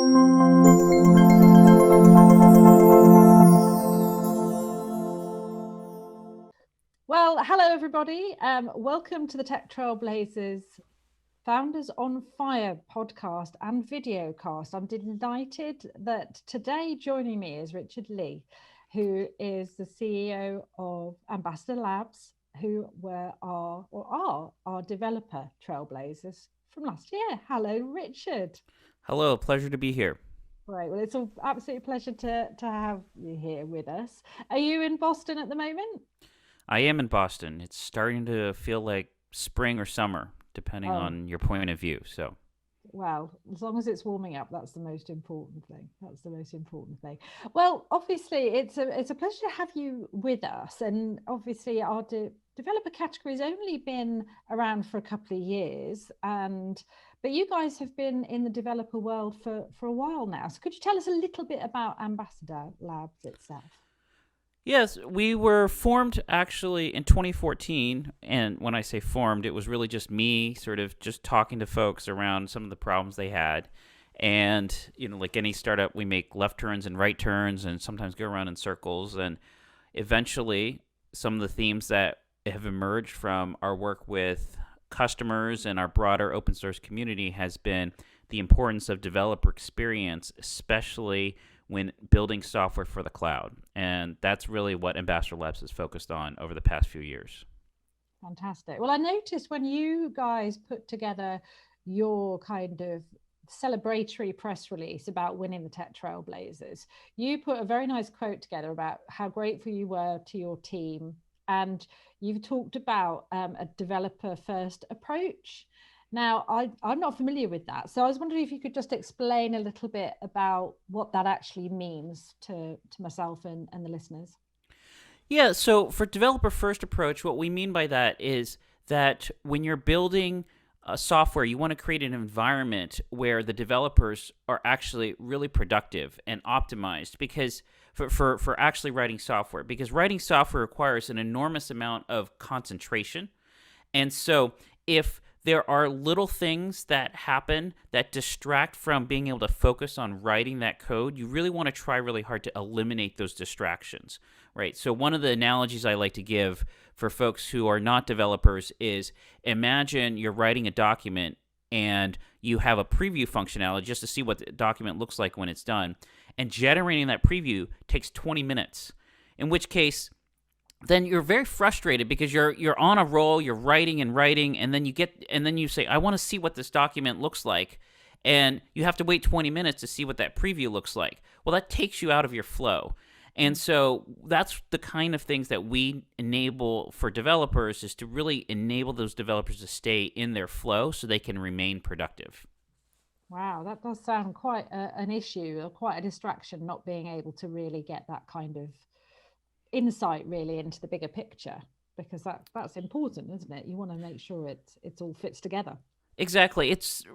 Well, hello everybody. Welcome to the Tech Trailblazers Founders on Fire podcast and video cast. I'm delighted that today joining me is Richard Lee, who is the CEO of Ambassador Labs, who are our developer trailblazers from last year. Hello, Richard. Hello, pleasure to be here. Great. Well, it's an absolute pleasure to have you here with us. Are you in Boston at the moment? I am in Boston. It's starting to feel like spring or summer, depending on your point of view. So, well, as long as it's warming up, that's the most important thing. That's the most important thing. Well, obviously, it's a pleasure to have you with us. And obviously, our developer category has only been around for a couple of years, but you guys have been in the developer world for a while now. So, could you tell us a little bit about Ambassador Labs itself? yes, we were formed actually in 2014. And when I say formed, it was really just me sort of just talking to folks around some of the problems they had. And, like any startup, we make left turns and right turns and sometimes go around in circles. And eventually, some of the themes that have emerged from our work with customers and our broader open source community has been the importance of developer experience, especially when building software for the cloud. And that's really what Ambassador Labs has focused on over the past few years. Fantastic. Well, I noticed when you guys put together your kind of celebratory press release about winning the Tech Trailblazers, you put a very nice quote together about how grateful you were to your team. And you've talked about a developer first approach. Now, I'm not familiar with that. So I was wondering if you could just explain a little bit about what that actually means to myself and the listeners. Yeah, so for developer first approach, what we mean by that is that when you're building software, you want to create an environment where the developers are actually really productive and optimized because for actually writing software, because writing software requires an enormous amount of concentration. And so if there are little things that happen that distract from being able to focus on writing that code, you really want to try really hard to eliminate those distractions, right? So one of the analogies I like to give for folks who are not developers is imagine you're writing a document and you have a preview functionality just to see what the document looks like when it's done. And generating that preview takes 20 minutes, in which case then you're very frustrated because you're on a roll, you're writing, and then you say, I want to see what this document looks like, and you have to wait 20 minutes to see what that preview looks like. Well, that takes you out of your flow. And so that's the kind of things that we enable for developers, is to really enable those developers to stay in their flow so they can remain productive. Wow, that does sound quite an issue, or quite a distraction, not being able to really get that kind of insight really into the bigger picture, because that's important, isn't it? You want to make sure it all fits together. Exactly. It's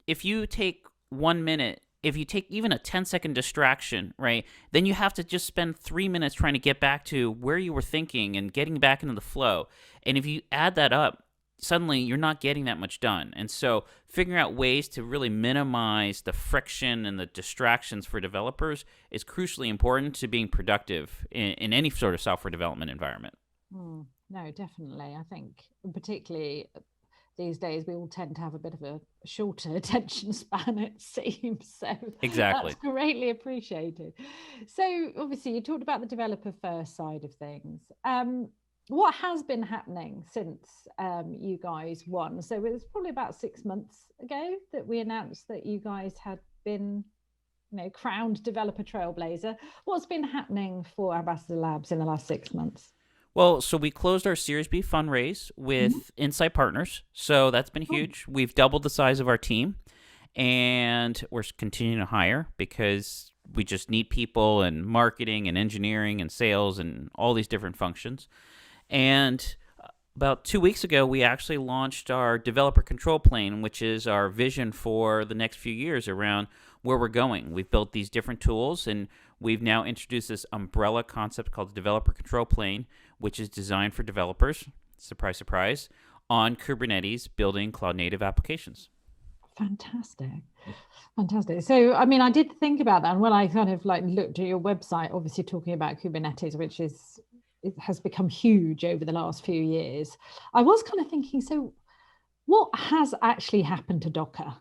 if you take 1 minute, if you take even a 10-second distraction, right, then you have to just spend 3 minutes trying to get back to where you were thinking and getting back into the flow. And if you add that up, suddenly you're not getting that much done. And so figuring out ways to really minimize the friction and the distractions for developers is crucially important to being productive in any sort of software development environment. No, definitely. I think particularly these days we all tend to have a bit of a shorter attention span, it seems. So exactly, that's greatly appreciated. So obviously you talked about the developer first side of things. What has been happening since you guys won? So it was probably about 6 months ago that we announced that you guys had been, crowned developer trailblazer. What's been happening for Ambassador Labs in the last 6 months? Well, so we closed our Series B fundraise with Insight Partners. So that's been huge. We've doubled the size of our team, and we're continuing to hire because we just need people in marketing and engineering and sales and all these different functions. And about 2 weeks ago, we actually launched our developer control plane, which is our vision for the next few years around where we're going. We've built these different tools, and we've now introduced this umbrella concept called the developer control plane, which is designed for developers, surprise, surprise, on Kubernetes building cloud-native applications. Fantastic. Fantastic. So, I mean, I did think about that. And when I kind of like looked at your website, obviously talking about Kubernetes, which is, it has become huge over the last few years, I was kind of thinking, so what has actually happened to Docker?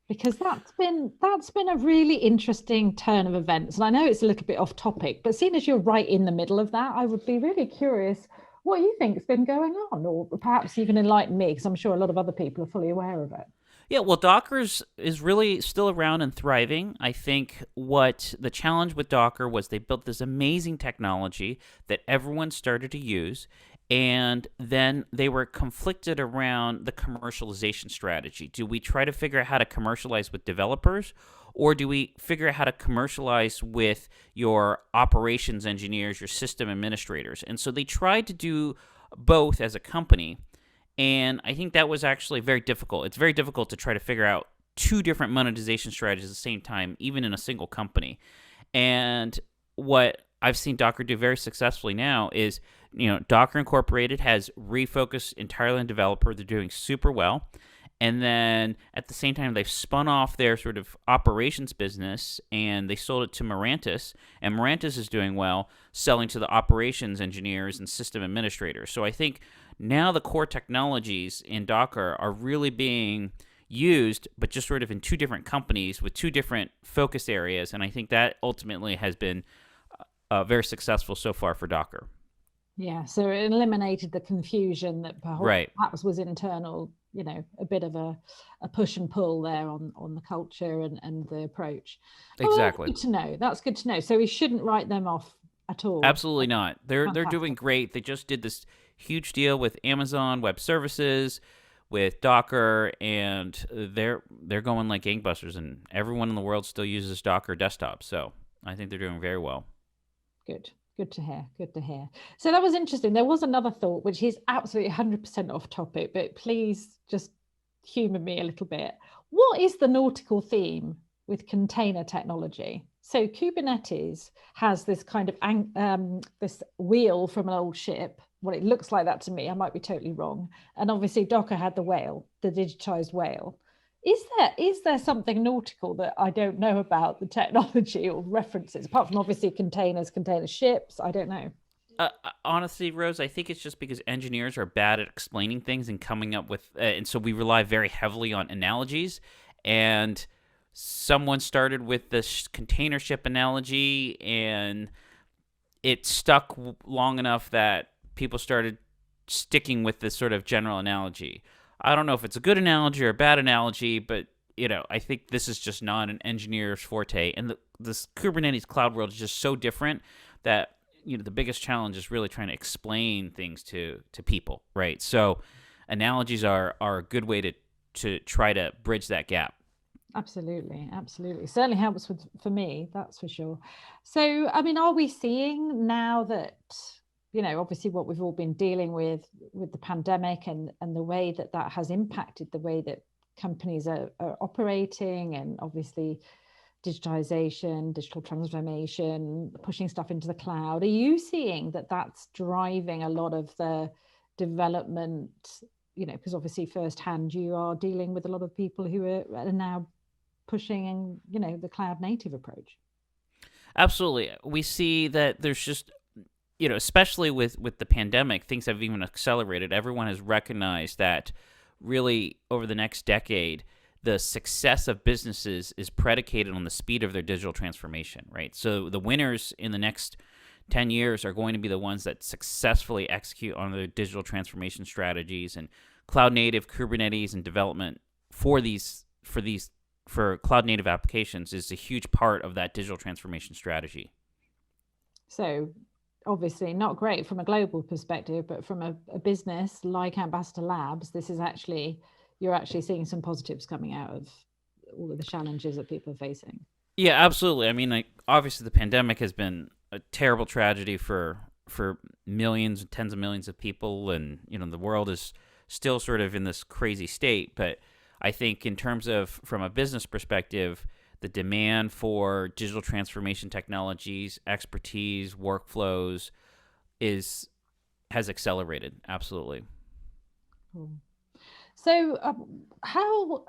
Because that's been a really interesting turn of events. And I know it's a little bit off topic, but seeing as you're right in the middle of that, I would be really curious what you think's been going on, or perhaps you can enlighten me, because I'm sure a lot of other people are fully aware of it. Yeah, well, Docker's is really still around and thriving. I think what the challenge with Docker was they built this amazing technology that everyone started to use, and then they were conflicted around the commercialization strategy. Do we try to figure out how to commercialize with developers, or do we figure out how to commercialize with your operations engineers, your system administrators? And so they tried to do both as a company, and I think that was actually very difficult. It's very difficult to try to figure out two different monetization strategies at the same time, even in a single company. And what I've seen Docker do very successfully now is, Docker Incorporated has refocused entirely on developer. They're doing super well. And then at the same time, they've spun off their sort of operations business and they sold it to Mirantis. And Mirantis is doing well, selling to the operations engineers and system administrators. So I think now the core technologies in Docker are really being used, but just sort of in two different companies with two different focus areas. And I think that ultimately has been very successful so far for Docker. Yeah, so it eliminated the confusion that Right. perhaps was internal, a bit of a push and pull there on the culture and the approach. Oh, well, that's Exactly. good to know. That's good to know. So we shouldn't write them off at all. Absolutely not. They're doing Fantastic. great. They just did this huge deal with Amazon Web Services, with Docker, and they're going like gangbusters. And everyone in the world still uses Docker desktop. So I think they're doing very well. Good. Good to hear. Good to hear. So that was interesting. There was another thought, which is absolutely 100% off topic, but please just humor me a little bit. What is the nautical theme with container technology? So Kubernetes has this kind of this wheel from an old ship. Well, it looks like that to me. I might be totally wrong. And obviously Docker had the whale, the digitized whale. Is there something nautical that I don't know about the technology or references, apart from obviously containers, container ships? I don't know. Honestly, Rose, I think it's just because engineers are bad at explaining things and coming up with, and so we rely very heavily on analogies. And someone started with this container ship analogy, and it stuck long enough that people started sticking with this sort of general analogy. I don't know if it's a good analogy or a bad analogy, but I think this is just not an engineer's forte. And this Kubernetes cloud world is just so different that the biggest challenge is really trying to explain things to people, right? So analogies are a good way to try to bridge that gap. Absolutely, absolutely. Certainly helps for me, that's for sure. So, I mean, are we seeing now that, obviously what we've all been dealing with the pandemic and the way that that has impacted the way that companies are operating, and obviously digitization, digital transformation, pushing stuff into the cloud. Are you seeing that that's driving a lot of the development? Because obviously firsthand you are dealing with a lot of people who are now pushing, the cloud native approach. Absolutely. We see that there's just, especially with the pandemic, things have even accelerated. Everyone has recognized that really over the next decade, the success of businesses is predicated on the speed of their digital transformation, right? So the winners in the next 10 years are going to be the ones that successfully execute on their digital transformation strategies, and cloud native Kubernetes and development for cloud native applications is a huge part of that digital transformation strategy. So obviously not great from a global perspective, but from a business like Ambassador Labs, you're actually seeing some positives coming out of all of the challenges that people are facing. Yeah, absolutely. I mean, obviously the pandemic has been a terrible tragedy for millions, tens of millions of people, and the world is still sort of in this crazy state. But I think in terms of from a business perspective, the demand for digital transformation technologies, expertise, workflows has accelerated. Absolutely. Cool. So how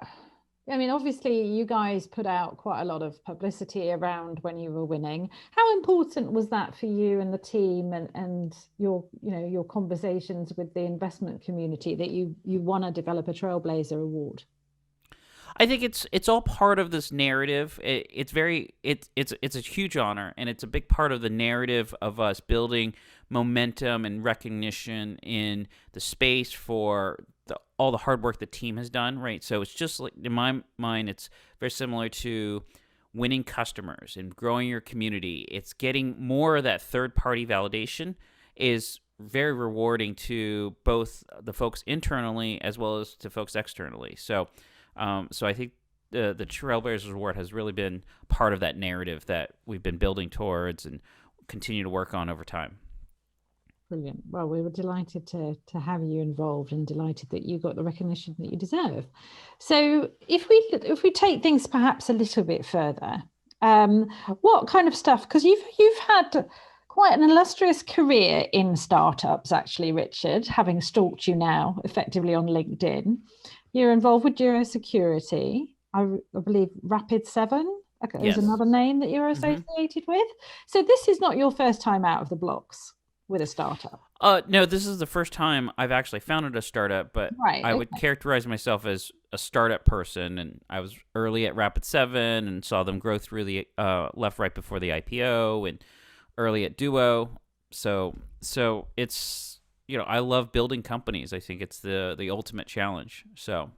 I mean, obviously, you guys put out quite a lot of publicity around when you were winning. How important was that for you and the team, and your, your conversations with the investment community that you won a Developer Trailblazer Award? I think it's all part of this narrative. It's a huge honor, and it's a big part of the narrative of us building momentum and recognition in the space for all the hard work the team has done. Right, so it's just like, in my mind, it's very similar to winning customers and growing your community. It's getting more of that third party validation is very rewarding to both the folks internally as well as to folks externally. So I think the Trailblazers Award has really been part of that narrative that we've been building towards and continue to work on over time. Brilliant. Well, we were delighted to have you involved, and delighted that you got the recognition that you deserve. So if we take things perhaps a little bit further, what kind of stuff? Because you've had quite an illustrious career in startups, actually, Richard, having stalked you now effectively on LinkedIn. You're involved with Geo Security, I believe Rapid7 is another name that you're associated with. So this is not your first time out of the blocks with a startup. No, this is the first time I've actually founded a startup, but I would characterize myself as a startup person, and I was early at Rapid7 and saw them grow through the left right before the IPO, and early at Duo. So it's, I love building companies. I think it's the ultimate challenge. So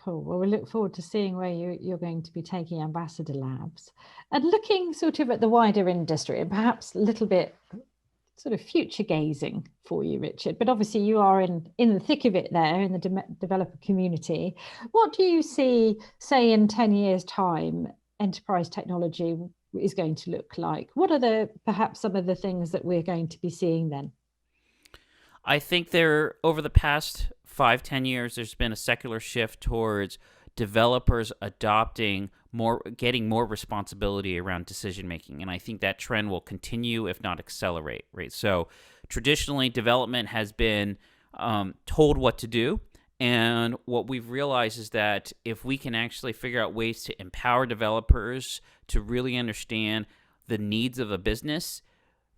cool. Well, we look forward to seeing where you're going to be taking Ambassador Labs, and looking sort of at the wider industry, and perhaps a little bit sort of future gazing for you, Richard. But obviously you are in the thick of it there in the developer community. What do you see, say, in 10 years' time, enterprise technology is going to look like? What are perhaps some of the things that we're going to be seeing then? I think over the past 5-10 years, there's been a secular shift towards developers adopting getting more responsibility around decision making, and I think that trend will continue, if not accelerate. Right. So traditionally, development has been told what to do, and what we've realized is that if we can actually figure out ways to empower developers to really understand the needs of a business,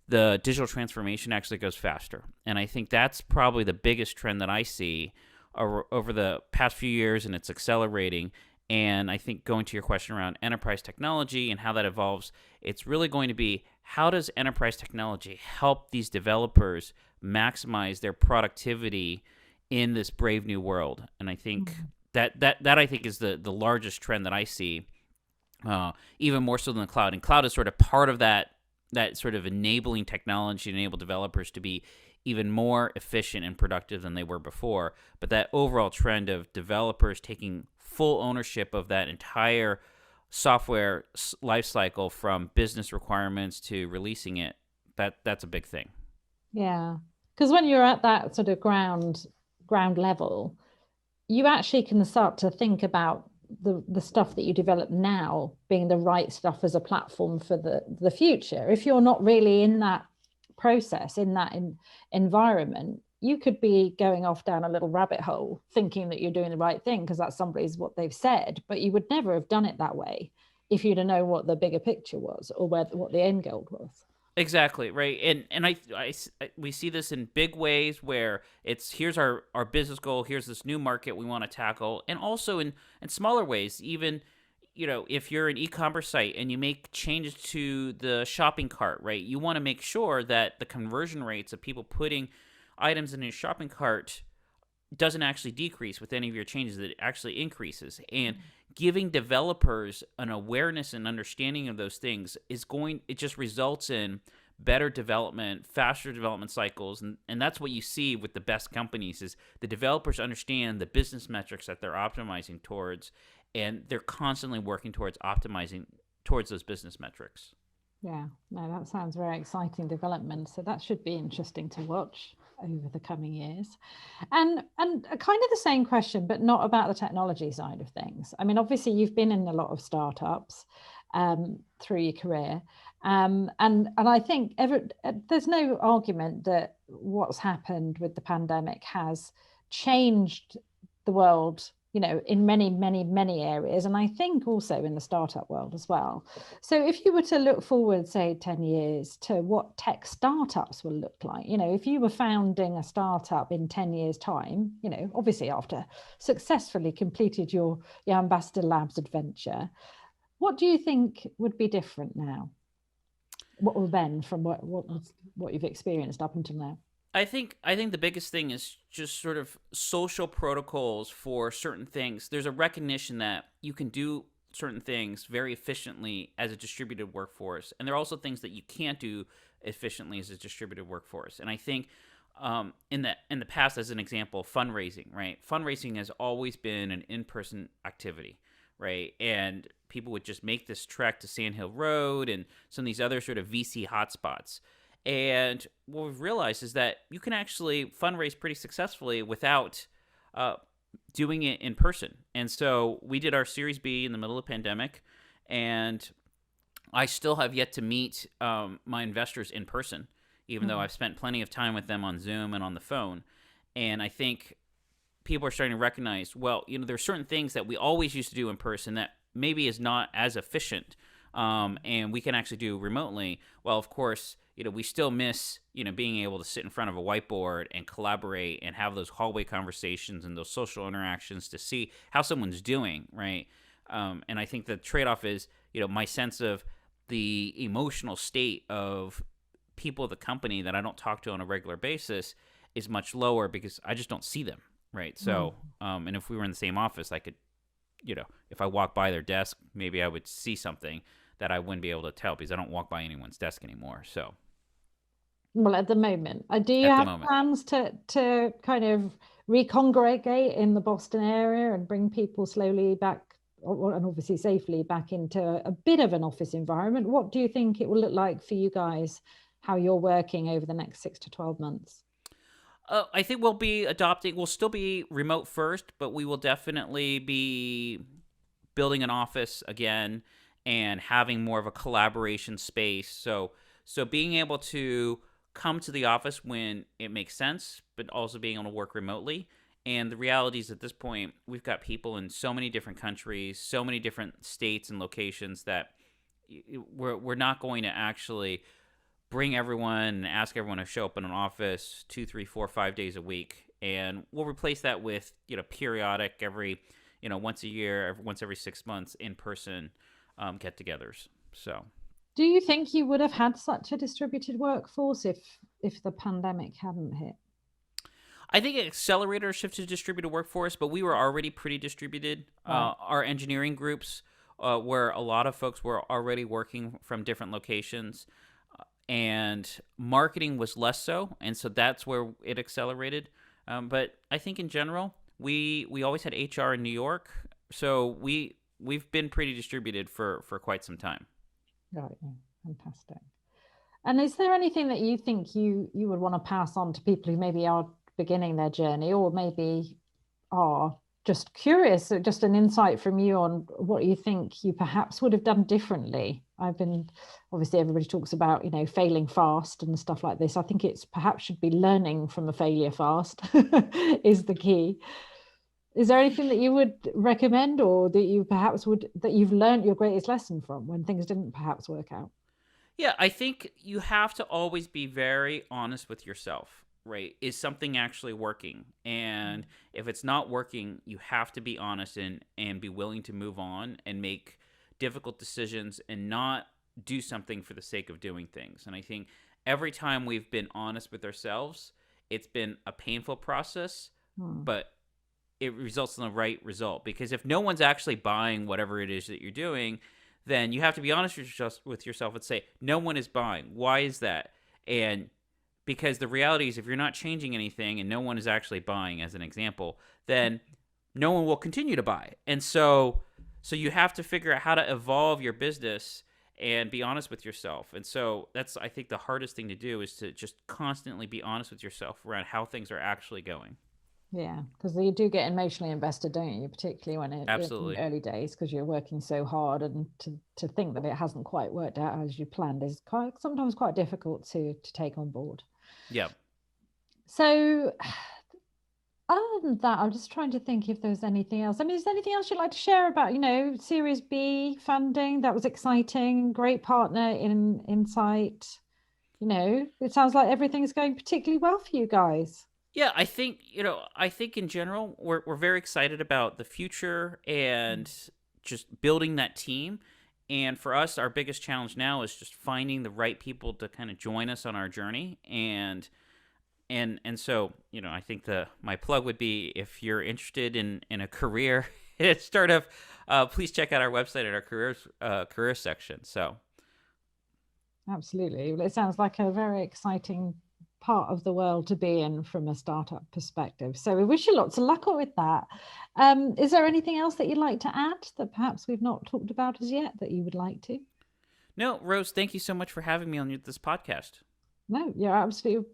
the digital transformation actually goes faster. And I think that's probably the biggest trend that I see over the past few years, and it's accelerating. And I think, going to your question around enterprise technology and how that evolves, it's really going to be, how does enterprise technology help these developers maximize their productivity in this brave new world? And I think that I think is the largest trend that I see, even more so than the cloud. And cloud is sort of part of that sort of enabling technology to enable developers to be even more efficient and productive than they were before. But that overall trend of developers taking full ownership of that entire software lifecycle, from business requirements to releasing it, that's a big thing. Yeah, because when you're at that sort of ground level, you actually can start to think about the stuff that you develop now being the right stuff as a platform for the future. If you're not really in that process, in that environment, you could be going off down a little rabbit hole thinking that you're doing the right thing because that's what they've said, but you would never have done it that way if you'd have known what the bigger picture was, or what the end goal was. Exactly, right. And we see this in big ways, where here's our business goal, here's this new market we want to tackle, and also in smaller ways. Even, if you're an e-commerce site and you make changes to the shopping cart, right, you want to make sure that the conversion rates of people putting items in your shopping cart doesn't actually decrease with any of your changes, that it actually increases. And giving developers an awareness and understanding of those things it just results in better development, faster development cycles. And that's what you see with the best companies, is the developers understand the business metrics that they're optimizing towards, and they're constantly working towards optimizing towards those business metrics. Yeah, no, that sounds very exciting development. So that should be interesting to watch over the coming years. And kind of the same question, but not about the technology side of things. I mean, obviously you've been in a lot of startups through your career. And I think there's no argument that what's happened with the pandemic has changed the world in many, many, many areas. And I think also in the startup world as well. So if you were to look forward, say 10 years to what tech startups will look like, if you were founding a startup in 10 years time, obviously after successfully completed your Ambassador Labs adventure, what do you think would be different now? What will then from what you've experienced up until now? I think the biggest thing is just sort of social protocols for certain things. There's a recognition that you can do certain things very efficiently as a distributed workforce, and there are also things that you can't do efficiently as a distributed workforce. And I think in the past, as an example, fundraising, right? Fundraising has always been an in-person activity, right? And people would just make this trek to Sand Hill Road and some of these other sort of VC hotspots. And what we've realized is that you can actually fundraise pretty successfully without uh, doing it in person. And so we did our Series B in the middle of the pandemic, and I still have yet to meet my investors in person, even though I've spent plenty of time with them on Zoom and on the phone. And I think people are starting to recognize, well, there's certain things that we always used to do in person that maybe is not as efficient, and we can actually do remotely. Well, of course, we still miss, being able to sit in front of a whiteboard and collaborate and have those hallway conversations and those social interactions to see how someone's doing, right? And I think the trade-off is, my sense of the emotional state of people at the company that I don't talk to on a regular basis is much lower because I just don't see them, right? So, and if we were in the same office, I could, if I walk by their desk, maybe I would see something that I wouldn't be able to tell because I don't walk by anyone's desk anymore. So, well, at the moment, do you at the have moment, plans to kind of recongregate in the Boston area and bring people slowly back, and obviously safely back into a bit of an office environment? What do you think it will look like for you guys, how you're working over the next 6 to 12 months? I think we'll still be remote first, but we will definitely be building an office again and having more of a collaboration space. So being able to come to the office when it makes sense, but also being able to work remotely. And the reality is at this point, we've got people in so many different countries, so many different states and locations that we're not going to actually bring everyone and ask everyone to show up in an office 2, 3, 4, 5 days a week. And we'll replace that with, periodic every, once a year, once every 6 months in person get-togethers. So, do you think you would have had such a distributed workforce if the pandemic hadn't hit? I think it accelerated our shift to distributed workforce, but we were already pretty distributed. Right. Our engineering groups, where a lot of folks were already working from different locations, and marketing was less so, and so that's where it accelerated. But I think in general, we always had HR in New York, so we've been pretty distributed for quite some time. Right. Yeah. Fantastic. And is there anything that you think you would want to pass on to people who maybe are beginning their journey, or maybe are just curious, just an insight from you on what you think you perhaps would have done differently? Obviously everybody talks about, failing fast and stuff like this. I think it's perhaps should be learning from a failure fast is the key. Is there anything that you would recommend, or that you perhaps that you've learned your greatest lesson from when things didn't perhaps work out? Yeah, I think you have to always be very honest with yourself, right? Is something actually working? And if it's not working, you have to be honest and be willing to move on and make difficult decisions and not do something for the sake of doing things. And I think every time we've been honest with ourselves, it's been a painful process, but it results in the right result. Because if no one's actually buying whatever it is that you're doing, then you have to be honest with yourself and say, no one is buying. Why is that? And because the reality is, if you're not changing anything and no one is actually buying, as an example, then no one will continue to buy. And so you have to figure out how to evolve your business and be honest with yourself. And so that's, I think, the hardest thing to do is to just constantly be honest with yourself around how things are actually going. Yeah, because you do get emotionally invested, don't you? Particularly when in Absolutely. the early days, because you're working so hard, and to think that it hasn't quite worked out as you planned is sometimes quite difficult to take on board. Yeah. So Other than that, I'm just trying to think if there's anything else. I mean, is there anything else you'd like to share about, Series B funding? That was exciting. Great partner in Insight. It sounds like everything's going particularly well for you guys. Yeah, I think in general we're very excited about the future and just building that team. And for us, our biggest challenge now is just finding the right people to kind of join us on our journey. And so, I think the my plug would be, if you're interested in a career in startup, please check out our website at our career section. So Absolutely. Well, it sounds like a very exciting part of the world to be in from a startup perspective. So we wish you lots of luck with that. Is there anything else that you'd like to add that perhaps we've not talked about as yet that you would like to? no, Rose, thank you so much for having me on this podcast. No, you're absolute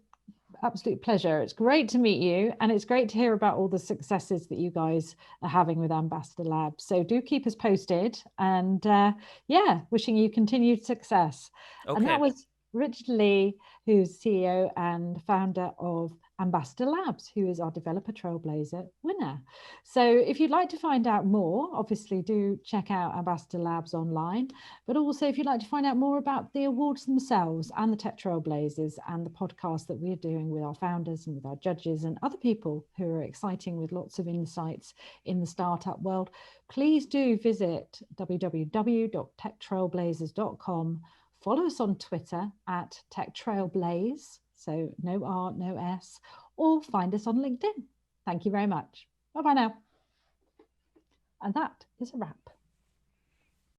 pleasure. It's great to meet you, and it's great to hear about all the successes that you guys are having with Ambassador Labs. So do keep us posted, and wishing you continued success. And that Okay. was Richard Lee, who's CEO and founder of Ambassador Labs, who is our Developer Trailblazer winner. So if you'd like to find out more, obviously do check out Ambassador Labs online. But also, if you'd like to find out more about the awards themselves and the Tech Trailblazers and the podcast that we're doing with our founders and with our judges and other people who are exciting with lots of insights in the startup world, please do visit www.techtrailblazers.com. Follow us on Twitter at TechTrailBlaze, so no R, no S, or find us on LinkedIn. Thank you very much. Bye-bye now. And that is a wrap.